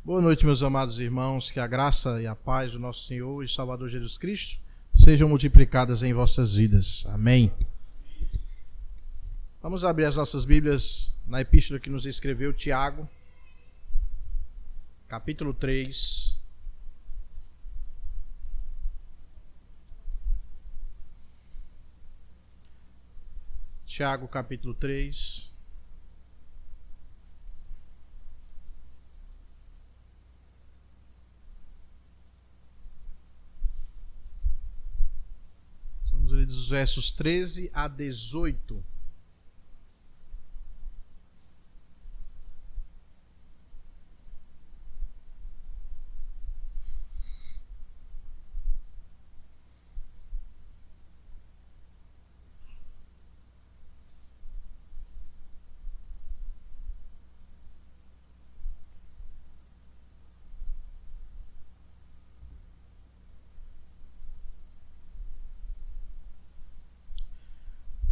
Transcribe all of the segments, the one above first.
Boa noite, meus amados irmãos, que a graça e a paz do nosso Senhor e Salvador Jesus Cristo sejam multiplicadas em vossas vidas. Amém. Vamos abrir as nossas Bíblias na epístola que nos escreveu Tiago, capítulo 3. Tiago, capítulo 3. Vamos ler dos versos 13 a 18.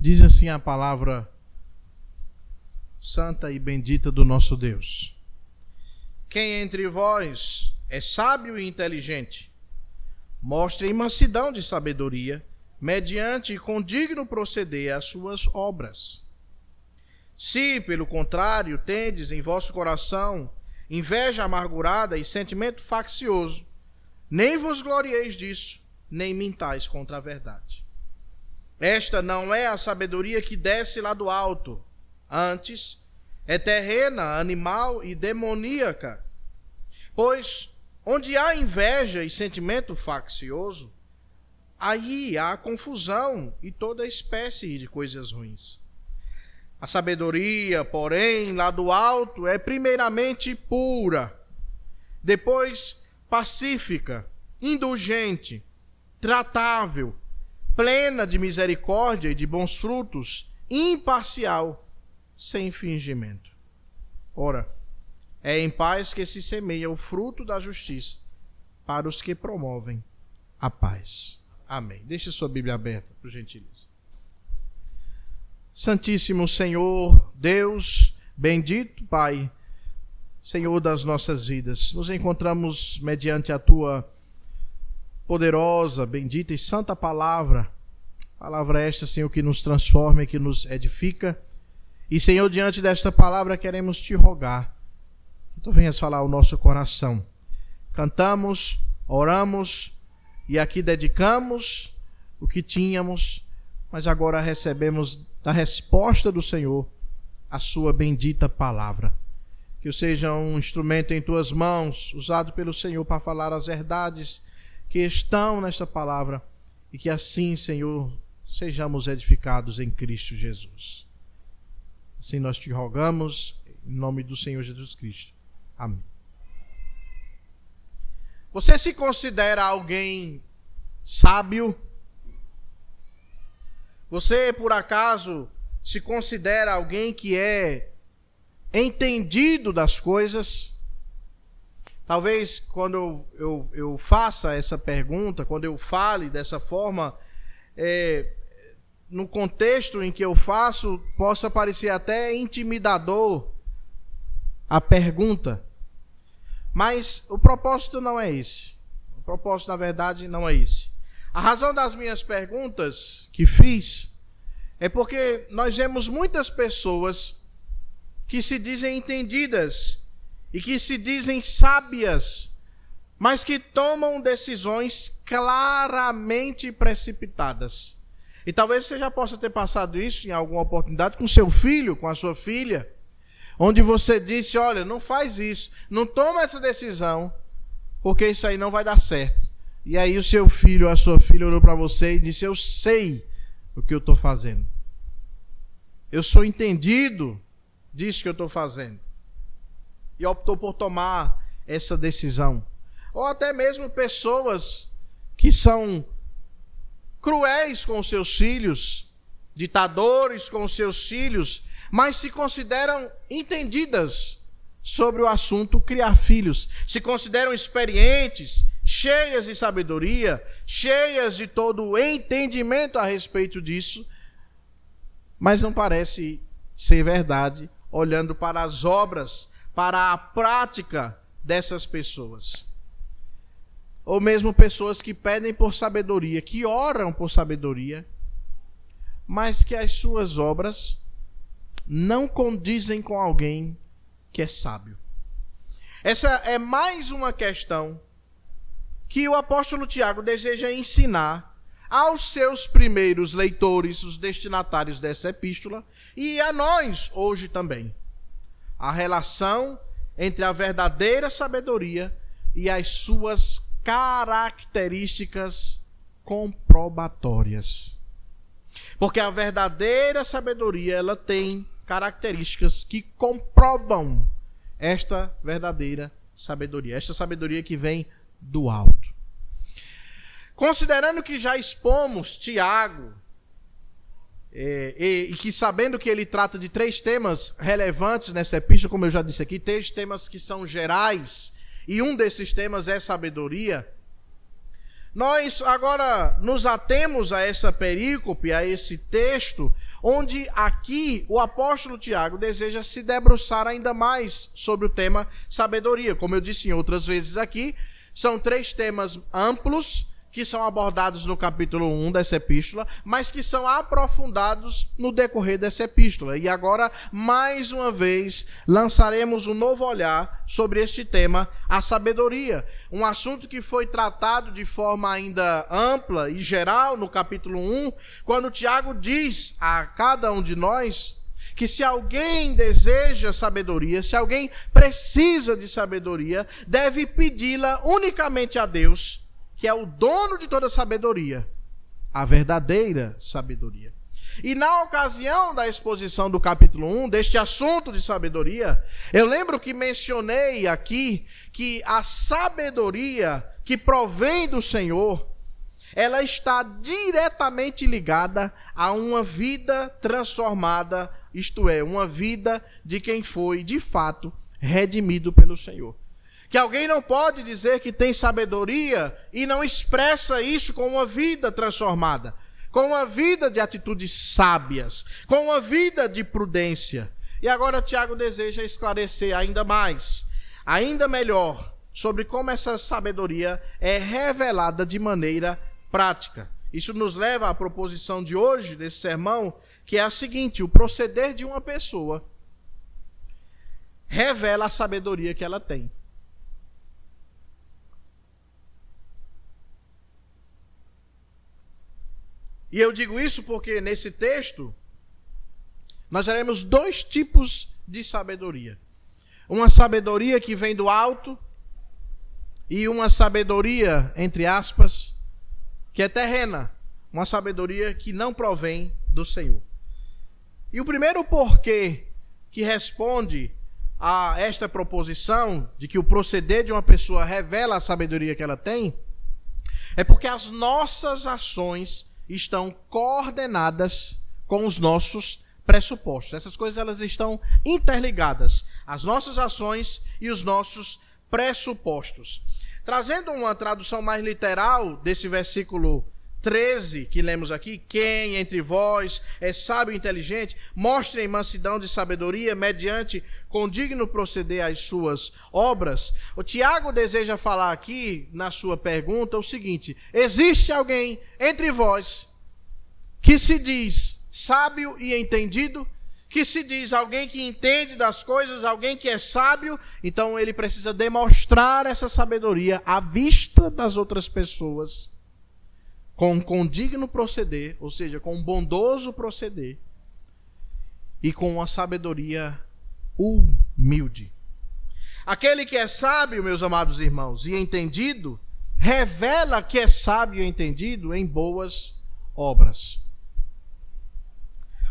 Diz assim a palavra santa e bendita do nosso Deus. Quem entre vós é sábio e inteligente, mostre mansidão de sabedoria, mediante com digno proceder as suas obras. Se, pelo contrário, tendes em vosso coração inveja amargurada e sentimento faccioso, nem vos glorieis disso, nem mintais contra a verdade. Esta não é a sabedoria que desce lá do alto, antes é terrena, animal e demoníaca. Pois onde há inveja e sentimento faccioso, aí há confusão e toda espécie de coisas ruins. A sabedoria, porém, lá do alto é primeiramente pura, depois pacífica, indulgente, tratável, plena de misericórdia e de bons frutos, imparcial, sem fingimento. Ora, é em paz que se semeia o fruto da justiça para os que promovem a paz. Amém. Deixe sua Bíblia aberta, por gentileza. Santíssimo Senhor, Deus, bendito Pai, Senhor das nossas vidas, nos encontramos mediante a Tua poderosa, bendita e santa palavra esta, Senhor, que nos transforma e que nos edifica. E, Senhor, diante desta palavra queremos Te rogar que Tu venhas falar ao nosso coração. Cantamos, oramos e aqui dedicamos o que tínhamos, mas agora recebemos da resposta do Senhor a Sua bendita palavra. Que eu seja um instrumento em Tuas mãos, usado pelo Senhor para falar as verdades que estão nesta palavra, e que assim, Senhor, sejamos edificados em Cristo Jesus. Assim nós Te rogamos, em nome do Senhor Jesus Cristo. Amém. Você se considera alguém sábio? Você, por acaso, se considera alguém que é entendido das coisas? Talvez quando eu faça essa pergunta, quando eu fale dessa forma, no contexto em que eu faço, possa parecer até intimidador a pergunta. Mas o propósito não é esse. O propósito, na verdade, não é esse. A razão das minhas perguntas que fiz é porque nós vemos muitas pessoas que se dizem entendidas e que se dizem sábias, mas que tomam decisões claramente precipitadas. E talvez você já possa ter passado isso em alguma oportunidade com seu filho, com a sua filha, onde você disse: olha, não faz isso, não toma essa decisão, porque isso aí não vai dar certo. E aí o seu filho ou a sua filha olhou para você e disse: eu sei o que eu estou fazendo. Eu sou entendido disso que eu estou fazendo. E optou por tomar essa decisão. Ou até mesmo pessoas que são cruéis com os seus filhos, ditadores com os seus filhos, mas se consideram entendidas sobre o assunto criar filhos. Se consideram experientes, cheias de sabedoria, cheias de todo o entendimento a respeito disso, mas não parece ser verdade, olhando para as obras, para a prática dessas pessoas. Ou mesmo pessoas que pedem por sabedoria, que oram por sabedoria, mas que as suas obras não condizem com alguém que é sábio. Essa é mais uma questão que o apóstolo Tiago deseja ensinar aos seus primeiros leitores, os destinatários dessa epístola, e a nós hoje também. A relação entre a verdadeira sabedoria e as suas características comprobatórias. Porque a verdadeira sabedoria, ela tem características que comprovam esta verdadeira sabedoria, esta sabedoria que vem do alto. Considerando que já expomos Tiago, e que sabendo que ele trata de 3 temas relevantes nessa epístola, como eu já disse aqui, 3 temas que são gerais, e um desses temas é sabedoria, nós agora nos atemos a essa perícope, a esse texto, onde aqui o apóstolo Tiago deseja se debruçar ainda mais sobre o tema sabedoria. Como eu disse em outras vezes aqui, são 3 temas amplos que são abordados no capítulo 1 dessa epístola, mas que são aprofundados no decorrer dessa epístola. E agora, mais uma vez, lançaremos um novo olhar sobre este tema, a sabedoria. Um assunto que foi tratado de forma ainda ampla e geral no capítulo 1, quando Tiago diz a cada um de nós que se alguém deseja sabedoria, se alguém precisa de sabedoria, deve pedi-la unicamente a Deus, que é o dono de toda sabedoria, a verdadeira sabedoria. E na ocasião da exposição do capítulo 1, deste assunto de sabedoria, eu lembro que mencionei aqui que a sabedoria que provém do Senhor, ela está diretamente ligada a uma vida transformada, isto é, uma vida de quem foi, de fato, redimido pelo Senhor. Que alguém não pode dizer que tem sabedoria e não expressa isso com uma vida transformada, com uma vida de atitudes sábias, com uma vida de prudência. E agora Tiago deseja esclarecer ainda mais, ainda melhor, sobre como essa sabedoria é revelada de maneira prática. Isso nos leva à proposição de hoje, desse sermão, que é a seguinte: o proceder de uma pessoa revela a sabedoria que ela tem. E eu digo isso porque nesse texto nós veremos 2 tipos de sabedoria. Uma sabedoria que vem do alto e uma sabedoria, entre aspas, que é terrena. Uma sabedoria que não provém do Senhor. E o primeiro porquê que responde a esta proposição de que o proceder de uma pessoa revela a sabedoria que ela tem é porque as nossas ações estão coordenadas com os nossos pressupostos. Essas coisas elas estão interligadas, as nossas ações e os nossos pressupostos. Trazendo uma tradução mais literal desse versículo 13 que lemos aqui: quem entre vós é sábio e inteligente, mostre mansidão de sabedoria mediante condigno proceder às suas obras. O Tiago deseja falar aqui, na sua pergunta, o seguinte: existe alguém entre vós que se diz sábio e entendido, que se diz alguém que entende das coisas, alguém que é sábio, então ele precisa demonstrar essa sabedoria à vista das outras pessoas, com um condigno proceder, ou seja, com um bondoso proceder, e com uma sabedoria humilde. Aquele que é sábio, meus amados irmãos, e entendido, revela que é sábio e entendido em boas obras.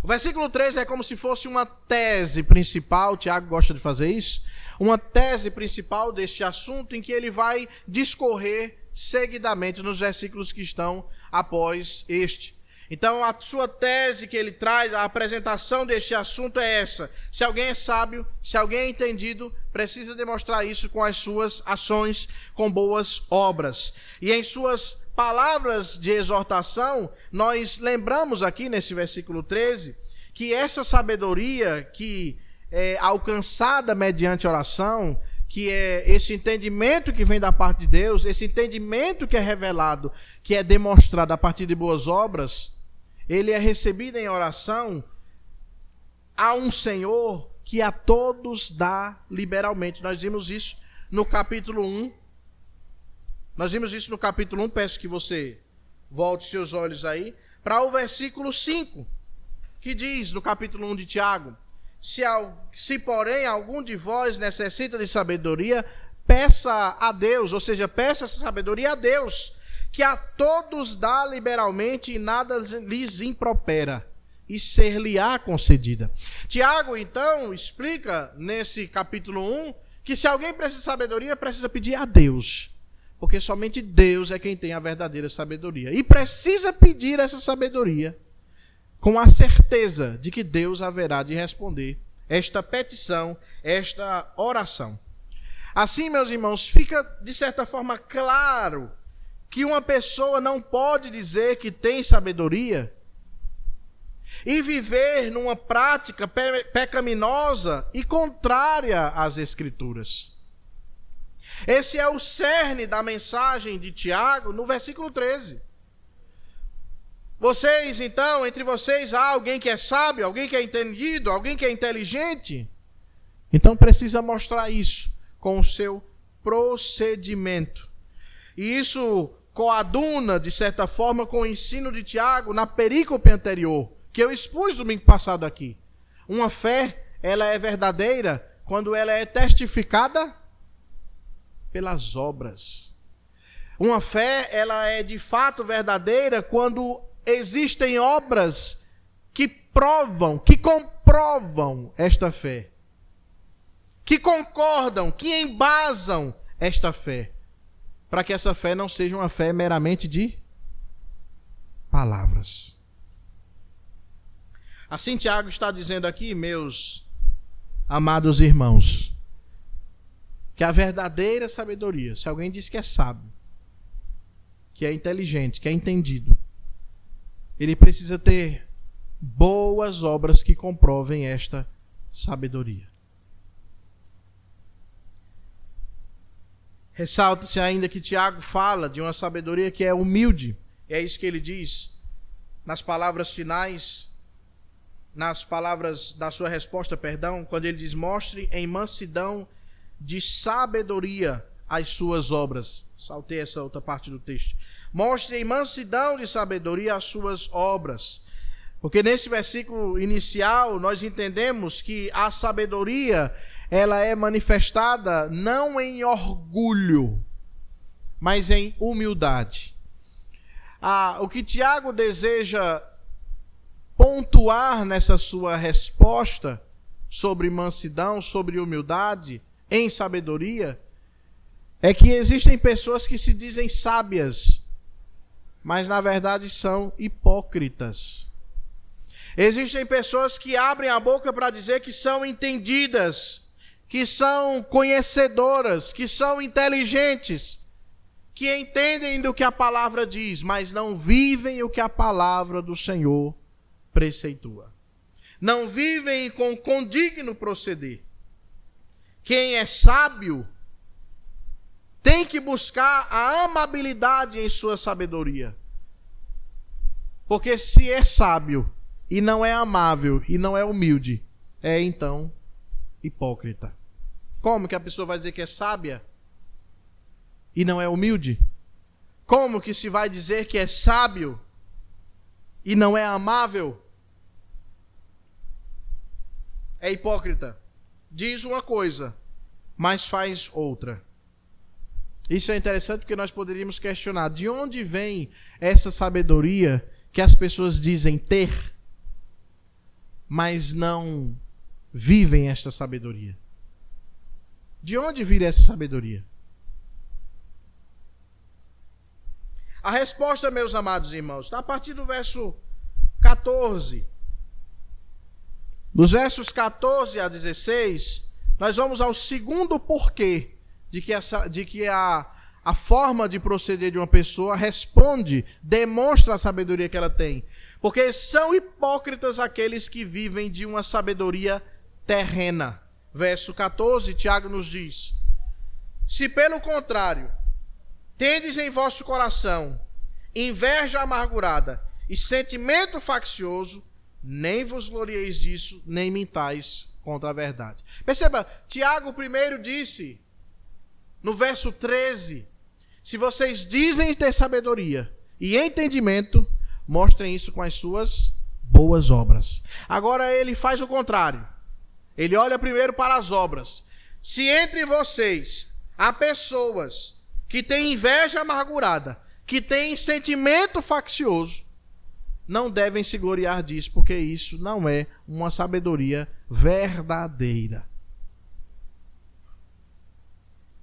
O versículo 3 é como se fosse uma tese principal, Tiago gosta de fazer isso, uma tese principal deste assunto, em que ele vai discorrer seguidamente nos versículos que estão após este. Então a sua tese que ele traz, a apresentação deste assunto é essa: se alguém é sábio, se alguém é entendido, precisa demonstrar isso com as suas ações, com boas obras. E em suas palavras de exortação, nós lembramos aqui nesse versículo 13, que essa sabedoria que é alcançada mediante oração, que é esse entendimento que vem da parte de Deus, esse entendimento que é revelado, que é demonstrado a partir de boas obras, ele é recebido em oração a um Senhor que a todos dá liberalmente. Nós vimos isso no capítulo 1. Nós vimos isso no capítulo 1, peço que você volte seus olhos aí, para o versículo 5, que diz no capítulo 1 de Tiago: se porém algum de vós necessita de sabedoria, peça a Deus, ou seja, peça essa sabedoria a Deus, que a todos dá liberalmente e nada lhes impropera, e ser-lhe-á concedida. Tiago, então, explica nesse capítulo 1 que se alguém precisa de sabedoria, precisa pedir a Deus, porque somente Deus é quem tem a verdadeira sabedoria. E precisa pedir essa sabedoria com a certeza de que Deus haverá de responder esta petição, esta oração. Assim, meus irmãos, fica de certa forma claro que uma pessoa não pode dizer que tem sabedoria e viver numa prática pecaminosa e contrária às Escrituras. Esse é o cerne da mensagem de Tiago no versículo 13. Vocês, então, entre vocês há alguém que é sábio, alguém que é entendido, alguém que é inteligente? Então precisa mostrar isso com o seu procedimento. E isso coaduna, de certa forma, com o ensino de Tiago na perícope anterior, que eu expus domingo passado aqui. Uma fé, ela é verdadeira quando ela é testificada pelas obras. Uma fé, ela é de fato verdadeira quando existem obras que provam, que comprovam esta fé, que concordam, que embasam esta fé, para que essa fé não seja uma fé meramente de palavras. Assim Tiago está dizendo aqui, meus amados irmãos, que a verdadeira sabedoria, se alguém diz que é sábio, que é inteligente, que é entendido, ele precisa ter boas obras que comprovem esta sabedoria. Ressalta-se ainda que Tiago fala de uma sabedoria que é humilde. É isso que ele diz nas palavras finais, nas palavras da sua resposta, quando ele diz: mostre em mansidão de sabedoria as suas obras. Saltei essa outra parte do texto. Mostre em mansidão de sabedoria as suas obras. Porque nesse versículo inicial nós entendemos que a sabedoria, ela é manifestada não em orgulho, mas em humildade. O que Tiago deseja pontuar nessa sua resposta sobre mansidão, sobre humildade, em sabedoria, é que existem pessoas que se dizem sábias, mas na verdade são hipócritas. Existem pessoas que abrem a boca para dizer que são entendidas, que são conhecedoras, que são inteligentes, que entendem do que a palavra diz, mas não vivem o que a palavra do Senhor preceitua. Não vivem com condigno proceder. Quem é sábio tem que buscar a amabilidade em sua sabedoria. Porque se é sábio e não é amável e não é humilde, é então hipócrita. Como que a pessoa vai dizer que é sábia e não é humilde? Como que se vai dizer que é sábio e não é amável? É hipócrita. Diz uma coisa, mas faz outra. Isso é interessante porque nós poderíamos questionar: de onde vem essa sabedoria que as pessoas dizem ter, mas não vivem esta sabedoria? De onde vira essa sabedoria? A resposta, meus amados irmãos, está a partir do verso 14. Dos versos 14 a 16, nós vamos ao segundo porquê de que a forma de proceder de uma pessoa responde, demonstra a sabedoria que ela tem. Porque são hipócritas aqueles que vivem de uma sabedoria terrena. Verso 14, Tiago nos diz: Se pelo contrário, tendes em vosso coração inveja amargurada e sentimento faccioso, nem vos glorieis disso, nem mintais contra a verdade. Perceba, Tiago primeiro disse, no verso 13, se vocês dizem ter sabedoria e entendimento, mostrem isso com as suas boas obras. Agora ele faz o contrário. Ele olha primeiro para as obras. Se entre vocês há pessoas que têm inveja amargurada, que têm sentimento faccioso, não devem se gloriar disso, porque isso não é uma sabedoria verdadeira.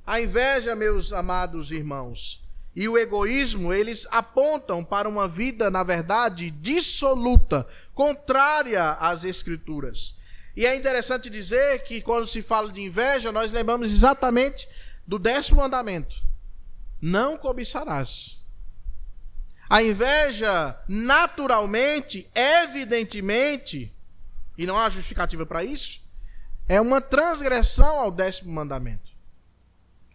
A inveja, meus amados irmãos, e o egoísmo, eles apontam para uma vida, na verdade, dissoluta, contrária às Escrituras. E é interessante dizer que quando se fala de inveja, nós lembramos exatamente do 10º mandamento. Não cobiçarás. A inveja, naturalmente, evidentemente, e não há justificativa para isso, é uma transgressão ao 10º mandamento.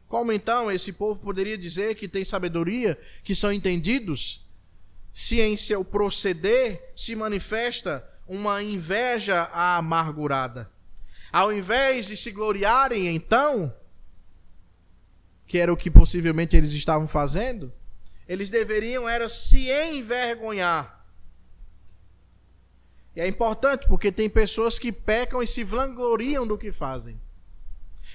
Como então esse povo poderia dizer que tem sabedoria, que são entendidos, se em seu proceder se manifesta uma inveja amargurada? Ao invés de se gloriarem então, que era o que possivelmente eles estavam fazendo, eles deveriam era se envergonhar. E é importante porque tem pessoas que pecam e se vangloriam do que fazem.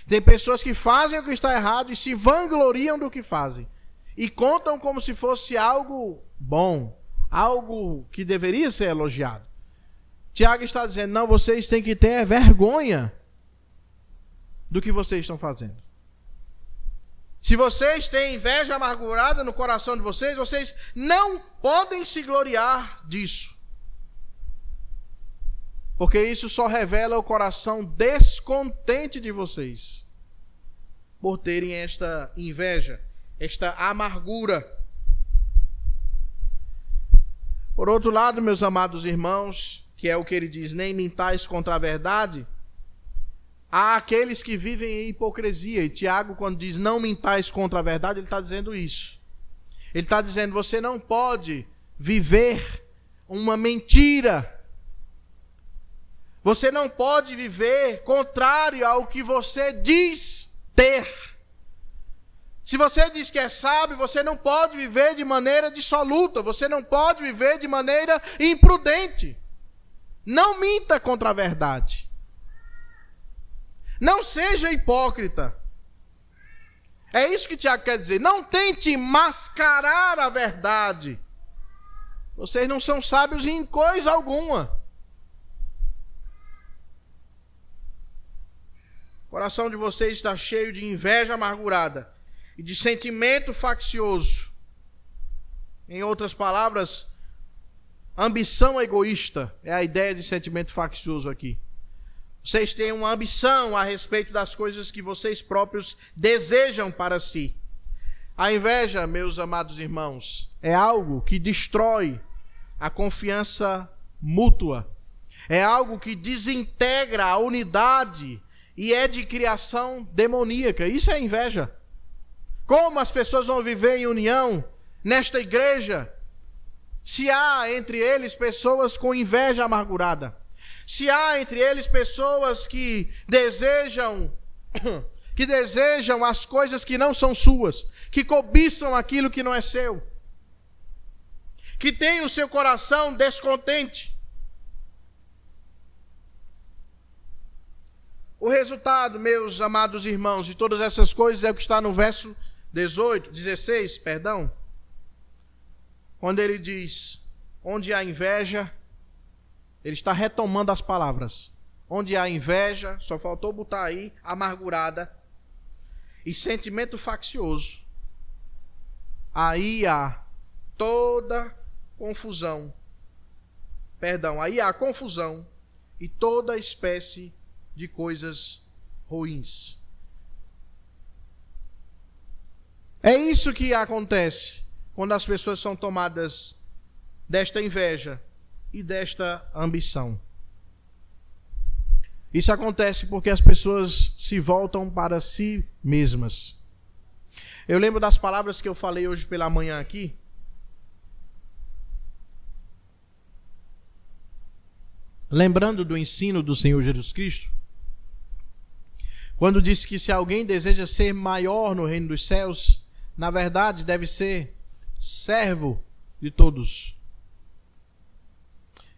Tem pessoas que fazem o que está errado e se vangloriam do que fazem. E contam como se fosse algo bom, algo que deveria ser elogiado. Tiago está dizendo, não, vocês têm que ter vergonha do que vocês estão fazendo. Se vocês têm inveja amargurada no coração de vocês, vocês não podem se gloriar disso. Porque isso só revela o coração descontente de vocês, por terem esta inveja, esta amargura. Por outro lado, meus amados irmãos, que é o que ele diz, nem mintais contra a verdade, há aqueles que vivem em hipocrisia. E Tiago, quando diz não mintais contra a verdade, ele está dizendo isso. Ele está dizendo, você não pode viver uma mentira. Você não pode viver contrário ao que você diz ter. Se você diz que é sábio, você não pode viver de maneira dissoluta. Você não pode viver de maneira imprudente. Não minta contra a verdade. Não seja hipócrita. É isso que Tiago quer dizer. Não tente mascarar a verdade. Vocês não são sábios em coisa alguma. O coração de vocês está cheio de inveja amargurada e de sentimento faccioso. Em outras palavras, ambição egoísta é a ideia de sentimento faccioso aqui. Vocês têm uma ambição a respeito das coisas que vocês próprios desejam para si. A inveja, meus amados irmãos, é algo que destrói a confiança mútua. É algo que desintegra a unidade e é de criação demoníaca. Isso é inveja. Como as pessoas vão viver em união nesta igreja se há entre eles pessoas com inveja amargurada? Se há entre eles pessoas que desejam as coisas que não são suas, que cobiçam aquilo que não é seu, que têm o seu coração descontente. O resultado, meus amados irmãos, de todas essas coisas é o que está no verso 16, quando ele diz, onde há inveja, ele está retomando as palavras. Onde há inveja, só faltou botar aí, amargurada, e sentimento faccioso, aí há toda confusão. Aí há confusão e toda espécie de coisas ruins. É isso que acontece quando as pessoas são tomadas desta inveja e desta ambição. Isso acontece porque as pessoas se voltam para si mesmas. Eu lembro das palavras que eu falei hoje pela manhã aqui. Lembrando do ensino do Senhor Jesus Cristo, quando disse que se alguém deseja ser maior no reino dos céus, na verdade deve ser servo de todos.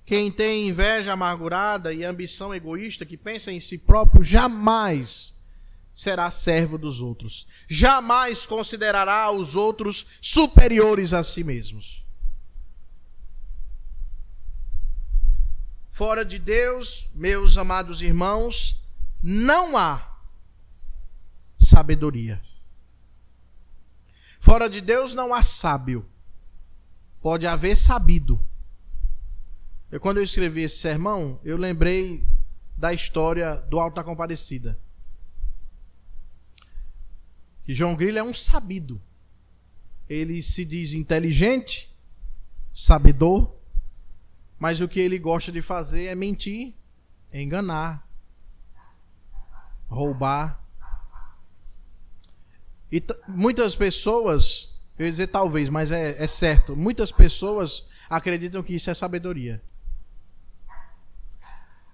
Quem tem inveja amargurada e ambição egoísta, que pensa em si próprio, jamais será servo dos outros. Jamais considerará os outros superiores a si mesmos. Fora de Deus, meus amados irmãos, não há sabedoria. Fora de Deus não há sábio. Pode haver sabido. Quando eu escrevi esse sermão, eu lembrei da história do Alto da Compadecida. Que João Grilo é um sabido. Ele se diz inteligente, sabedor, mas o que ele gosta de fazer é mentir, enganar, roubar. E muitas pessoas, eu ia dizer talvez, mas é certo, muitas pessoas acreditam que isso é sabedoria.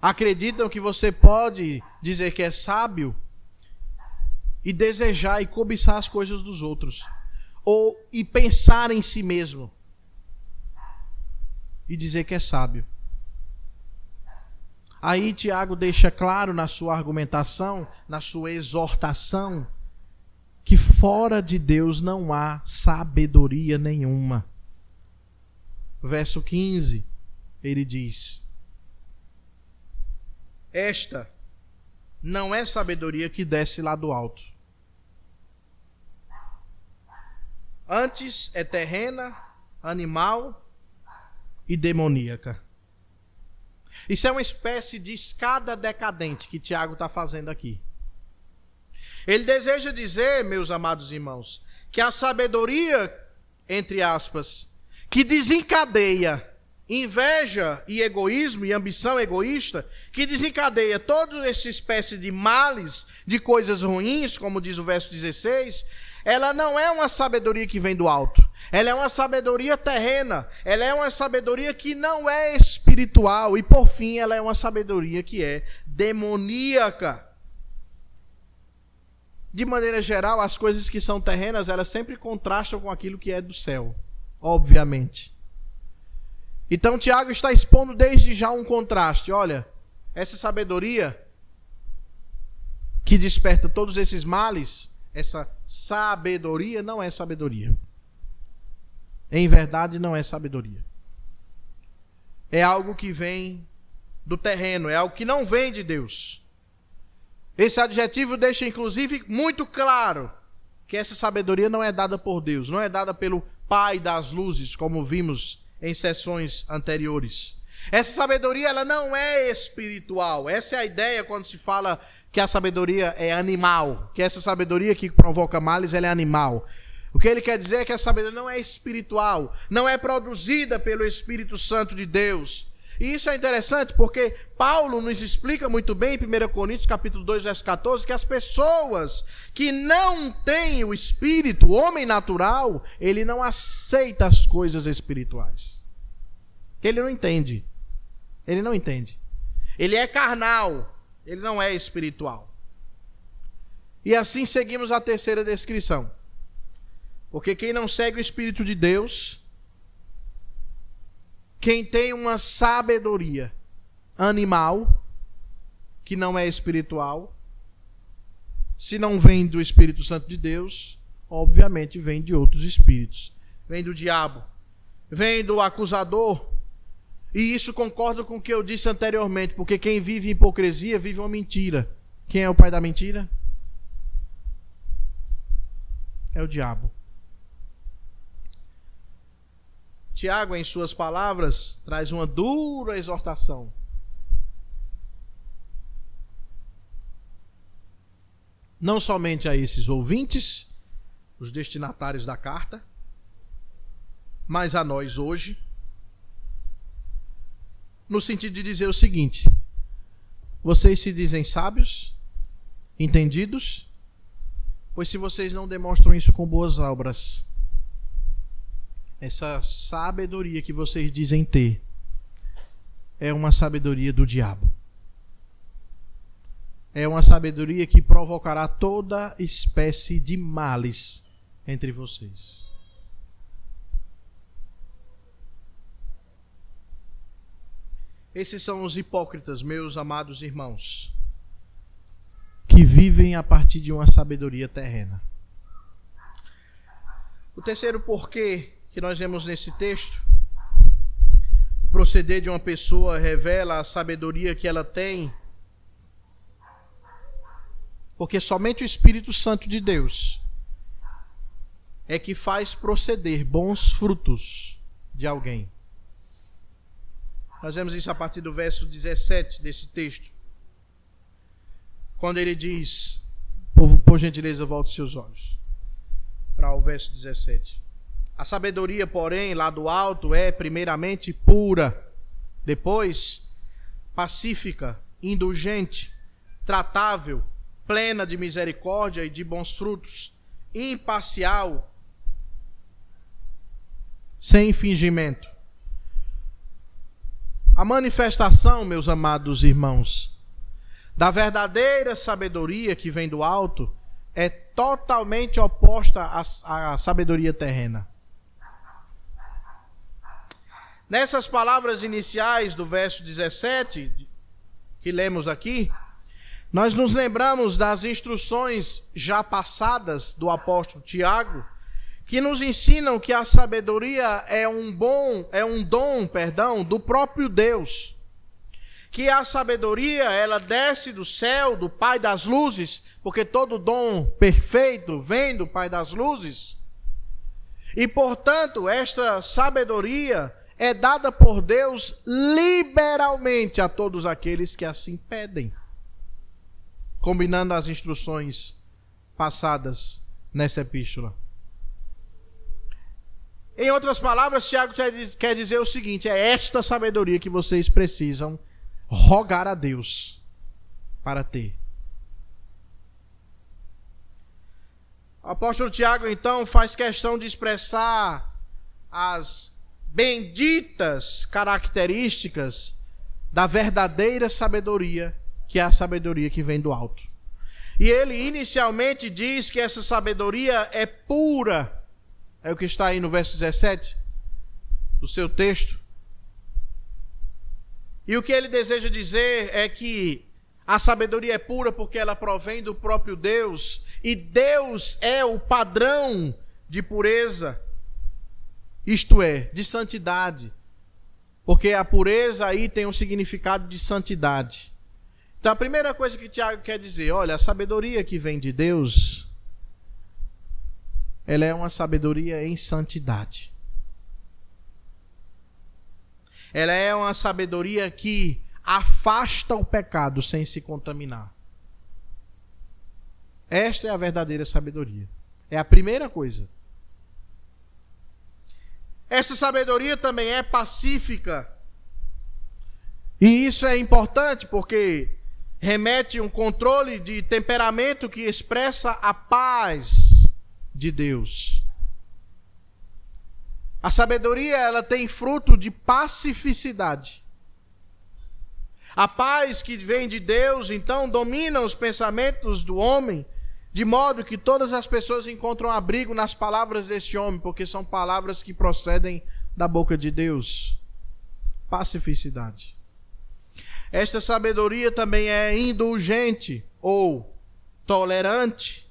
Acreditam que você pode dizer que é sábio e desejar e cobiçar as coisas dos outros, e pensar em si mesmo e dizer que é sábio. Aí Tiago deixa claro na sua argumentação, na sua exortação, que fora de Deus não há sabedoria nenhuma. Verso 15, ele diz: esta não é sabedoria que desce lá do alto. Antes é terrena, animal e demoníaca. Isso é uma espécie de escada decadente que Tiago está fazendo aqui. Ele deseja dizer, meus amados irmãos, que a sabedoria, entre aspas, que desencadeia inveja e egoísmo e ambição egoísta, que desencadeia toda essa espécie de males, de coisas ruins, como diz o verso 16, ela não é uma sabedoria que vem do alto. Ela é uma sabedoria terrena. Ela é uma sabedoria que não é espiritual. E por fim, ela é uma sabedoria que é demoníaca. De maneira geral, as coisas que são terrenas, elas sempre contrastam com aquilo que é do céu, obviamente. Então Tiago está expondo desde já um contraste. Olha, essa sabedoria que desperta todos esses males, essa sabedoria não é sabedoria. Em verdade, não é sabedoria. É algo que vem do terreno, é algo que não vem de Deus. Esse adjetivo deixa, inclusive, muito claro que essa sabedoria não é dada por Deus, não é dada pelo Pai das luzes, como vimos em sessões anteriores. Essa sabedoria, ela não é espiritual. Essa é a ideia quando se fala que a sabedoria é animal, que essa sabedoria que provoca males, ela é animal. O que ele quer dizer é que a sabedoria não é espiritual, não é produzida pelo Espírito Santo de Deus. E isso é interessante porque Paulo nos explica muito bem em 1 Coríntios capítulo 2, verso 14, que as pessoas que não têm o Espírito, o homem natural, ele não aceita as coisas espirituais. Ele não entende. Ele não entende. Ele é carnal, ele não é espiritual. E assim seguimos a terceira descrição. Porque quem não segue o Espírito de Deus, quem tem uma sabedoria animal, que não é espiritual, se não vem do Espírito Santo de Deus, obviamente vem de outros espíritos. Vem do diabo, vem do acusador. E isso concorda com o que eu disse anteriormente, porque quem vive em hipocrisia vive uma mentira. Quem é o pai da mentira? É o diabo. Tiago, em suas palavras, traz uma dura exortação. Não somente a esses ouvintes, os destinatários da carta, mas a nós hoje, no sentido de dizer o seguinte: vocês se dizem sábios, entendidos, Pois se vocês não demonstram isso com boas obras, essa sabedoria que vocês dizem ter é uma sabedoria do diabo. É uma sabedoria que provocará toda espécie de males entre vocês. Esses são os hipócritas, meus amados irmãos, que vivem a partir de uma sabedoria terrena. O terceiro porquê que nós vemos nesse texto, o proceder de uma pessoa revela a sabedoria que ela tem, porque somente o Espírito Santo de Deus é que faz proceder bons frutos de alguém. Nós vemos isso a partir do verso 17 desse texto, quando ele diz, por gentileza, volte seus olhos para o verso 17. A sabedoria, porém, lá do alto é primeiramente pura, depois pacífica, indulgente, tratável, plena de misericórdia e de bons frutos, imparcial, sem fingimento. A manifestação, meus amados irmãos, da verdadeira sabedoria que vem do alto é totalmente oposta à sabedoria terrena. Nessas palavras iniciais do verso 17, que lemos aqui, nós nos lembramos das instruções já passadas do apóstolo Tiago, que nos ensinam que a sabedoria é um dom do próprio Deus. Que a sabedoria, ela desce do céu, do Pai das luzes, porque todo dom perfeito vem do Pai das luzes. E, portanto, esta sabedoria é dada por Deus liberalmente a todos aqueles que assim pedem, combinando as instruções passadas nessa epístola. Em outras palavras, Tiago quer dizer o seguinte: é esta sabedoria que vocês precisam rogar a Deus para ter. O apóstolo Tiago, então, faz questão de expressar as benditas características da verdadeira sabedoria, que é a sabedoria que vem do alto. E ele inicialmente diz que essa sabedoria é pura. É o que está aí no verso 17 do seu texto. E o que ele deseja dizer é que a sabedoria é pura porque ela provém do próprio Deus, e Deus é o padrão de pureza, isto é, de santidade, porque a pureza aí tem um significado de santidade. Então a primeira coisa que Tiago quer dizer, olha, a sabedoria que vem de Deus, ela é uma sabedoria em santidade. Ela é uma sabedoria que afasta o pecado sem se contaminar. Esta é a verdadeira sabedoria. É a primeira coisa. Essa sabedoria também é pacífica. E isso é importante porque remete a um controle de temperamento que expressa a paz de Deus. A sabedoria, ela tem fruto de pacificidade. A paz que vem de Deus, então, domina os pensamentos do homem, de modo que todas as pessoas encontram abrigo nas palavras deste homem, porque são palavras que procedem da boca de Deus. Pacificidade. Esta sabedoria também é indulgente ou tolerante,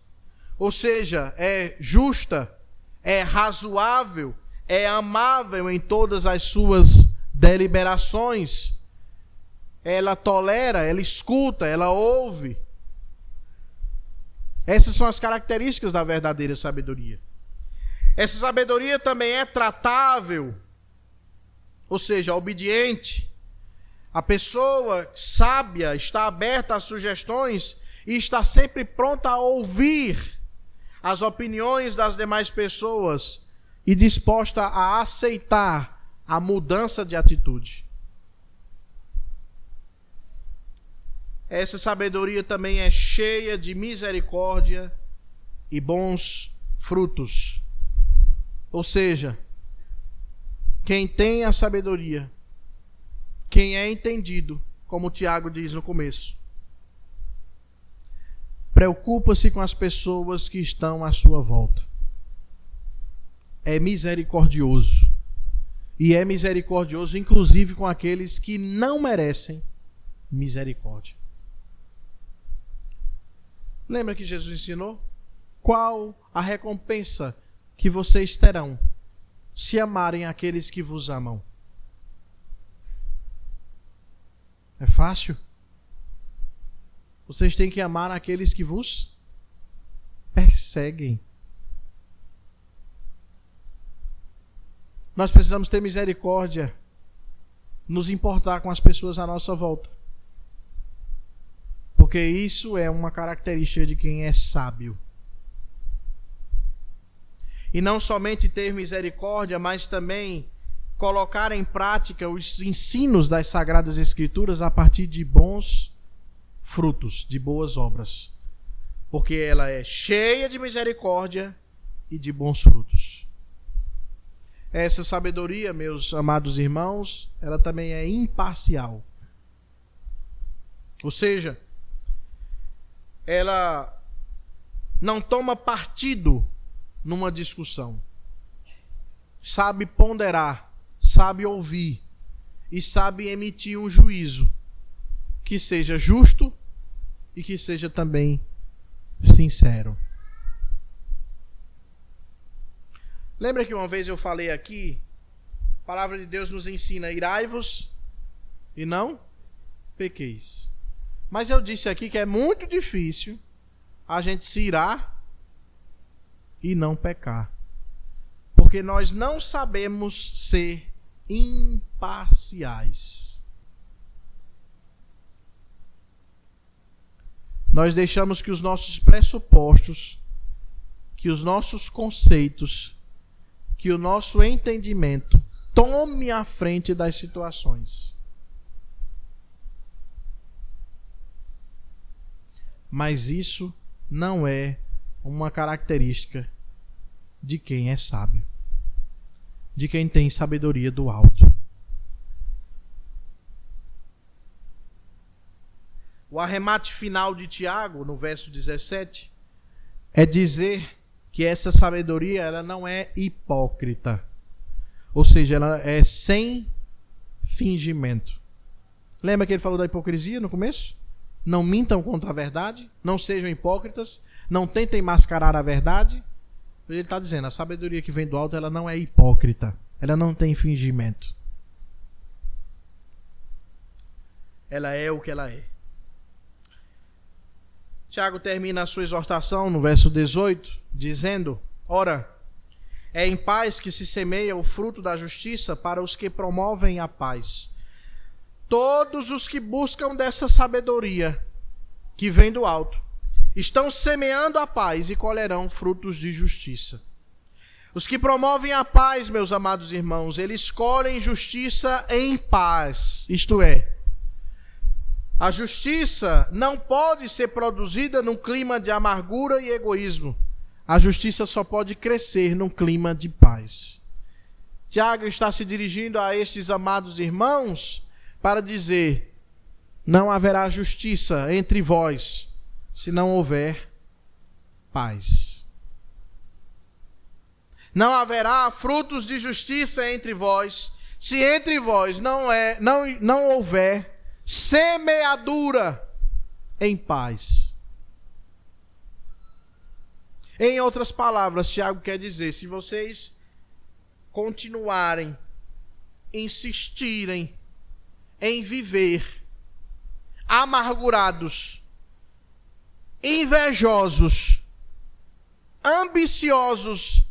ou seja, é justa, é razoável, é amável em todas as suas deliberações. Ela tolera, ela escuta, ela ouve. Essas são as características da verdadeira sabedoria. Essa sabedoria também é tratável, ou seja, obediente. A pessoa sábia está aberta às sugestões e está sempre pronta a ouvir as opiniões das demais pessoas e disposta a aceitar a mudança de atitude. Essa sabedoria também é cheia de misericórdia e bons frutos. Ou seja, quem tem a sabedoria, quem é entendido, como o Tiago diz no começo, preocupa-se com as pessoas que estão à sua volta. É misericordioso. E é misericordioso, inclusive, com aqueles que não merecem misericórdia. Lembra que Jesus ensinou? Qual a recompensa que vocês terão se amarem aqueles que vos amam? É fácil? Vocês têm que amar aqueles que vos perseguem. Nós precisamos ter misericórdia, nos importar com as pessoas à nossa volta. Porque isso é uma característica de quem é sábio. E não somente ter misericórdia, mas também colocar em prática os ensinos das Sagradas Escrituras a partir de bons frutos, de boas obras. Porque ela é cheia de misericórdia e de bons frutos. Essa sabedoria, meus amados irmãos, ela também é imparcial. Ou seja, ela não toma partido numa discussão. Sabe ponderar, sabe ouvir e sabe emitir um juízo que seja justo e que seja também sincero. Lembra que uma vez eu falei aqui, a palavra de Deus nos ensina: irai-vos e não pequeis. Mas eu disse aqui que é muito difícil a gente se irar e não pecar. Porque nós não sabemos ser imparciais. Nós deixamos que os nossos pressupostos, que os nossos conceitos, que o nosso entendimento tome a frente das situações. Mas isso não é uma característica de quem é sábio, de quem tem sabedoria do alto. O arremate final de Tiago, no verso 17, é dizer que essa sabedoria ela não é hipócrita. Ou seja, ela é sem fingimento. Lembra que ele falou da hipocrisia no começo? Não mintam contra a verdade, não sejam hipócritas, não tentem mascarar a verdade. Ele está dizendo, a sabedoria que vem do alto ela não é hipócrita, ela não tem fingimento. Ela é o que ela é. Tiago termina a sua exortação no verso 18, dizendo: ora, é em paz que se semeia o fruto da justiça para os que promovem a paz. Todos os que buscam dessa sabedoria que vem do alto estão semeando a paz e colherão frutos de justiça. Os que promovem a paz, meus amados irmãos, eles colhem justiça em paz. Isto é, a justiça não pode ser produzida num clima de amargura e egoísmo. A justiça só pode crescer num clima de paz. Tiago está se dirigindo a estes amados irmãos para dizer: não haverá justiça entre vós se não houver paz. Não haverá frutos de justiça entre vós se entre vós não houver semeadura em paz. Em outras palavras, Tiago quer dizer: se vocês continuarem, insistirem em viver amargurados, invejosos, ambiciosos,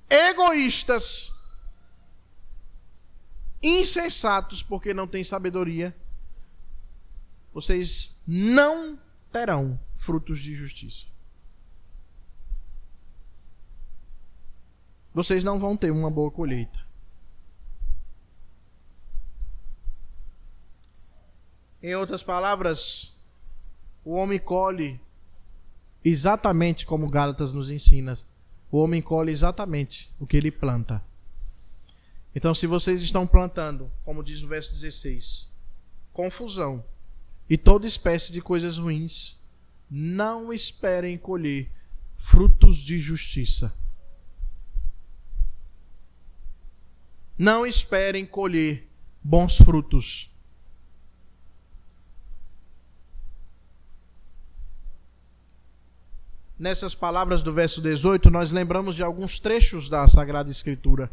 egoístas, insensatos porque não têm sabedoria, vocês não terão frutos de justiça. Vocês não vão ter uma boa colheita. Em outras palavras, o homem colhe exatamente como Gálatas nos ensina. O homem colhe exatamente o que ele planta. Então, se vocês estão plantando, como diz o verso 16, confusão e toda espécie de coisas ruins, não esperem colher frutos de justiça. Não esperem colher bons frutos. Nessas palavras do verso 18, nós lembramos de alguns trechos da Sagrada Escritura.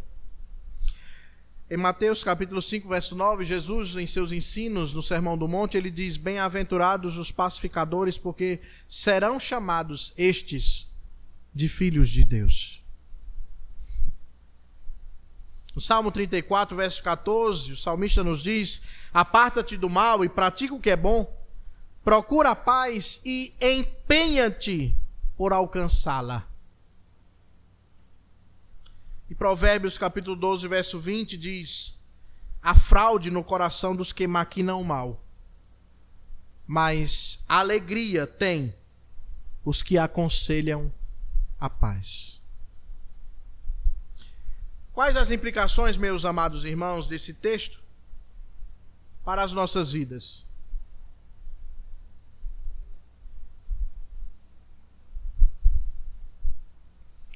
Em Mateus capítulo 5, verso 9, Jesus, em seus ensinos no Sermão do Monte, ele diz: bem-aventurados os pacificadores, porque serão chamados estes de filhos de Deus. No Salmo 34, verso 14, o salmista nos diz: aparta-te do mal e pratica o que é bom, procura a paz e empenha-te por alcançá-la. E Provérbios capítulo 12, verso 20 diz: há fraude no coração dos que maquinam mal, mas alegria tem os que aconselham a paz. Quais as implicações, meus amados irmãos, desse texto para as nossas vidas?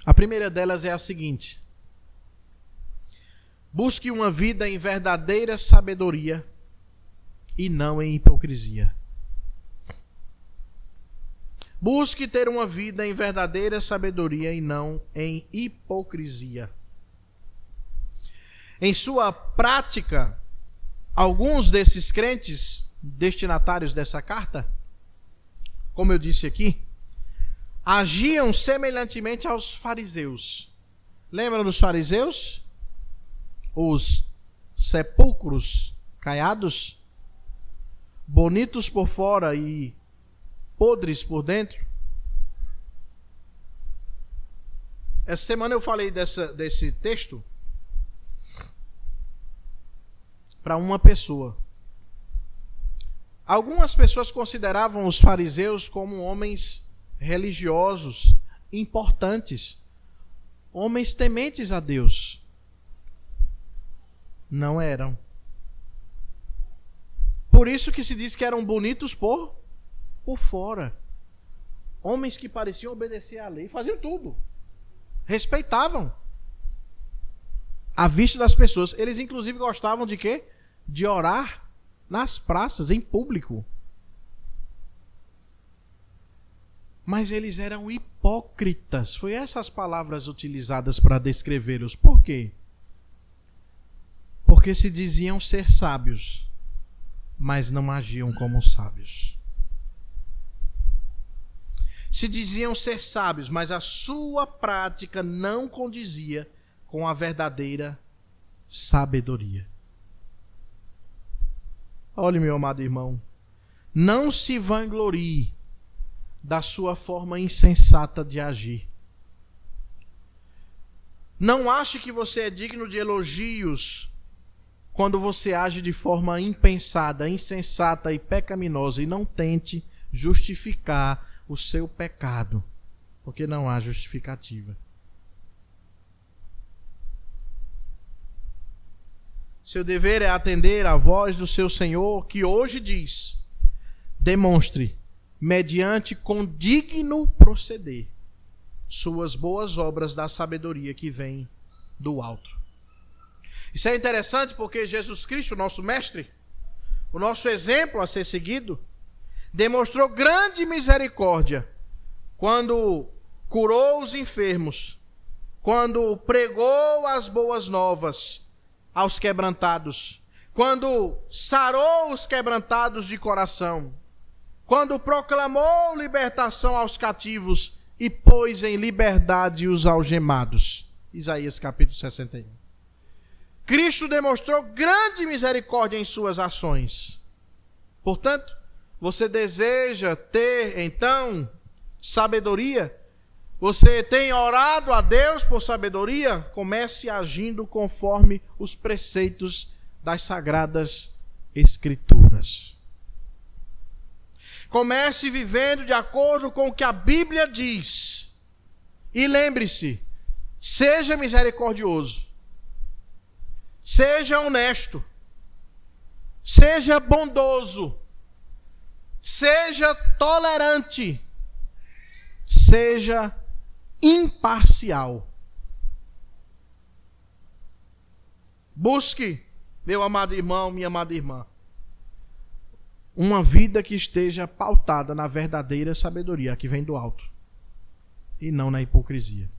A primeira delas é a seguinte: busque uma vida em verdadeira sabedoria e não em hipocrisia. Busque ter uma vida em verdadeira sabedoria e não em hipocrisia. Em sua prática, alguns desses crentes destinatários dessa carta, como eu disse aqui, agiam semelhantemente aos fariseus. Lembram dos fariseus? Os sepulcros caiados, bonitos por fora e podres por dentro. Essa semana eu falei desse texto para uma pessoa. Algumas pessoas consideravam os fariseus como homens religiosos, importantes, homens tementes a Deus. Não eram. Por isso que se diz que eram bonitos por fora. Homens que pareciam obedecer à lei, faziam tudo. Respeitavam à vista das pessoas. Eles inclusive gostavam de quê? De orar nas praças, em público. Mas eles eram hipócritas. Foi essas palavras utilizadas para descrevê-los. Por quê? Porque se diziam ser sábios, mas não agiam como sábios. Se diziam ser sábios, mas a sua prática não condizia com a verdadeira sabedoria. Olhe, meu amado irmão, não se vanglorie da sua forma insensata de agir. Não ache que você é digno de elogios quando você age de forma impensada, insensata e pecaminosa, e não tente justificar o seu pecado, porque não há justificativa. Seu dever é atender à voz do seu Senhor, que hoje diz: demonstre, mediante condigno proceder, suas boas obras da sabedoria que vem do alto. Isso é interessante porque Jesus Cristo, nosso mestre, o nosso exemplo a ser seguido, demonstrou grande misericórdia quando curou os enfermos, quando pregou as boas novas aos quebrantados, quando sarou os quebrantados de coração, quando proclamou libertação aos cativos e pôs em liberdade os algemados. Isaías capítulo 61. Cristo demonstrou grande misericórdia em suas ações. Portanto, você deseja ter, então, sabedoria? Você tem orado a Deus por sabedoria? Comece agindo conforme os preceitos das Sagradas Escrituras. Comece vivendo de acordo com o que a Bíblia diz. E lembre-se, seja misericordioso. Seja honesto. Seja bondoso. Seja tolerante. Seja imparcial. Busque, meu amado irmão, minha amada irmã, uma vida que esteja pautada na verdadeira sabedoria que vem do alto e não na hipocrisia.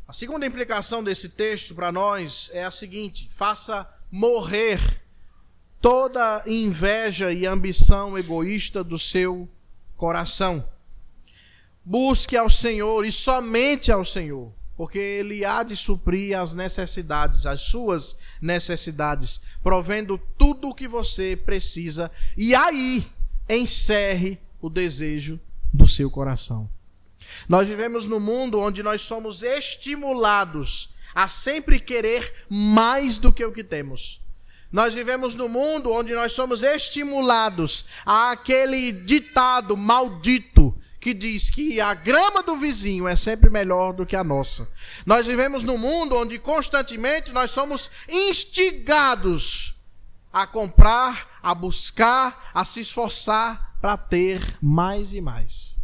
A segunda implicação desse texto para nós é a seguinte: faça morrer toda inveja e ambição egoísta do seu coração. Busque ao Senhor e somente ao Senhor, porque Ele há de suprir as necessidades, as suas necessidades, provendo tudo o que você precisa, e aí encerre o desejo do seu coração. Nós vivemos num mundo onde nós somos estimulados a sempre querer mais do que o que temos. Nós vivemos num mundo onde nós somos estimulados a aquele ditado maldito que diz que a grama do vizinho é sempre melhor do que a nossa. Nós vivemos num mundo onde constantemente nós somos instigados a comprar, a buscar, a se esforçar para ter mais e mais.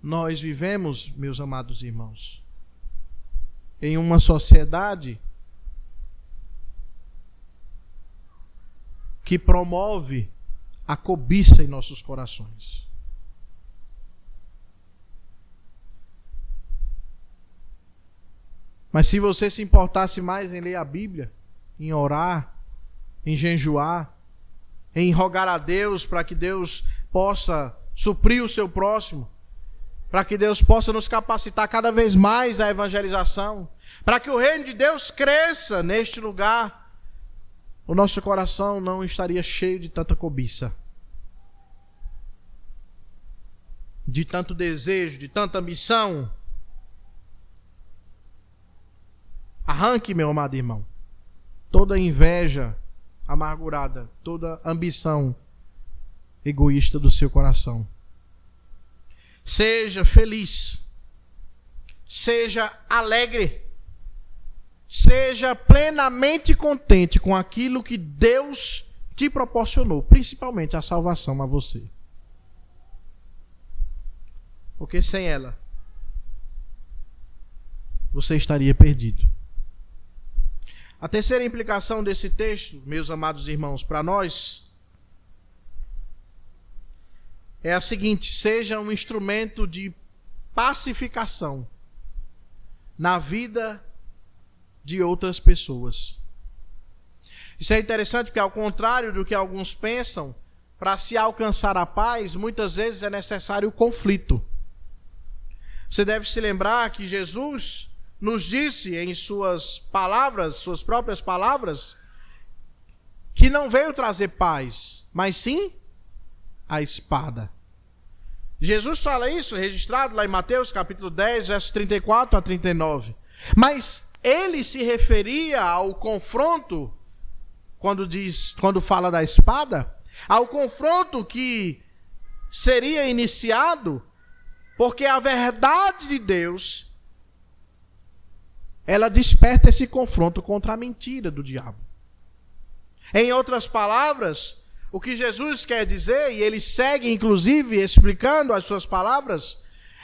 Nós vivemos, meus amados irmãos, em uma sociedade que promove a cobiça em nossos corações. Mas se você se importasse mais em ler a Bíblia, em orar, em jejuar, em rogar a Deus para que Deus possa suprir o seu próximo, para que Deus possa nos capacitar cada vez mais à evangelização, para que o reino de Deus cresça neste lugar, o nosso coração não estaria cheio de tanta cobiça, de tanto desejo, de tanta ambição. Arranque, meu amado irmão, toda inveja amargurada, toda ambição egoísta do seu coração. Seja feliz, seja alegre, seja plenamente contente com aquilo que Deus te proporcionou, principalmente a salvação a você. Porque sem ela, você estaria perdido. A terceira implicação desse texto, meus amados irmãos, para nós, é a seguinte: seja um instrumento de pacificação na vida de outras pessoas. Isso é interessante porque, ao contrário do que alguns pensam, para se alcançar a paz, muitas vezes é necessário o conflito. Você deve se lembrar que Jesus nos disse em suas palavras, suas próprias palavras, que não veio trazer paz, mas sim a espada. Jesus fala isso, registrado lá em Mateus capítulo 10, versos 34 a 39. Mas ele se referia ao confronto, quando fala da espada, ao confronto que seria iniciado, porque a verdade de Deus, ela desperta esse confronto contra a mentira do diabo. Em outras palavras, o que Jesus quer dizer, e ele segue inclusive explicando as suas palavras,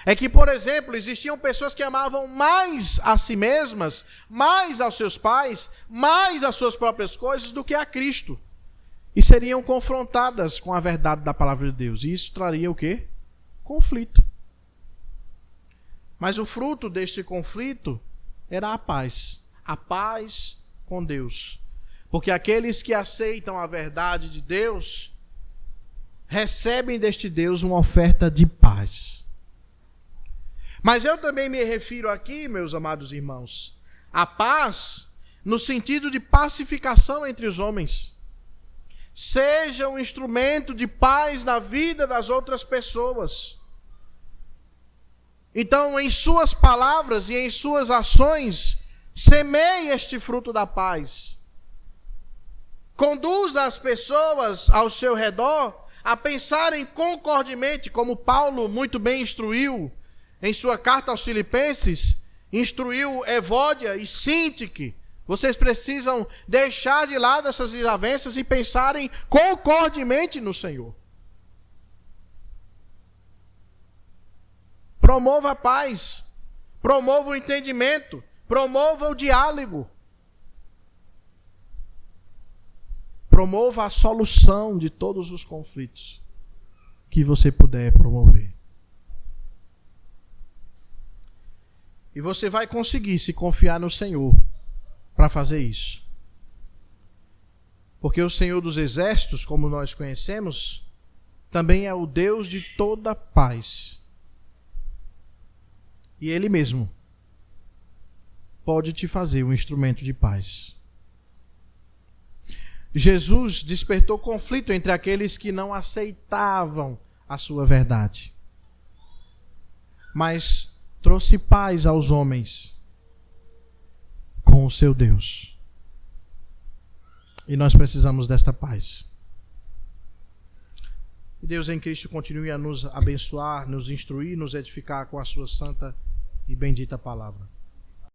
é que, por exemplo, existiam pessoas que amavam mais a si mesmas, mais aos seus pais, mais as suas próprias coisas do que a Cristo. E seriam confrontadas com a verdade da palavra de Deus. E isso traria o quê? Conflito. Mas o fruto deste conflito era a paz com Deus. Porque aqueles que aceitam a verdade de Deus recebem deste Deus uma oferta de paz. Mas eu também me refiro aqui, meus amados irmãos, a paz no sentido de pacificação entre os homens. Seja um instrumento de paz na vida das outras pessoas. Então, em suas palavras e em suas ações, semeie este fruto da paz. Conduza as pessoas ao seu redor a pensarem concordemente, como Paulo muito bem instruiu em sua carta aos Filipenses, instruiu Evódia e Sintique. Vocês precisam deixar de lado essas desavenças e pensarem concordemente no Senhor. Promova a paz, promova o entendimento, promova o diálogo. Promova a solução de todos os conflitos que você puder promover. E você vai conseguir se confiar no Senhor para fazer isso. Porque o Senhor dos Exércitos, como nós conhecemos, também é o Deus de toda paz. E Ele mesmo pode te fazer um instrumento de paz. Jesus despertou conflito entre aqueles que não aceitavam a sua verdade, mas trouxe paz aos homens com o seu Deus. E nós precisamos desta paz. Que Deus em Cristo continue a nos abençoar, nos instruir, nos edificar com a sua santa e bendita palavra.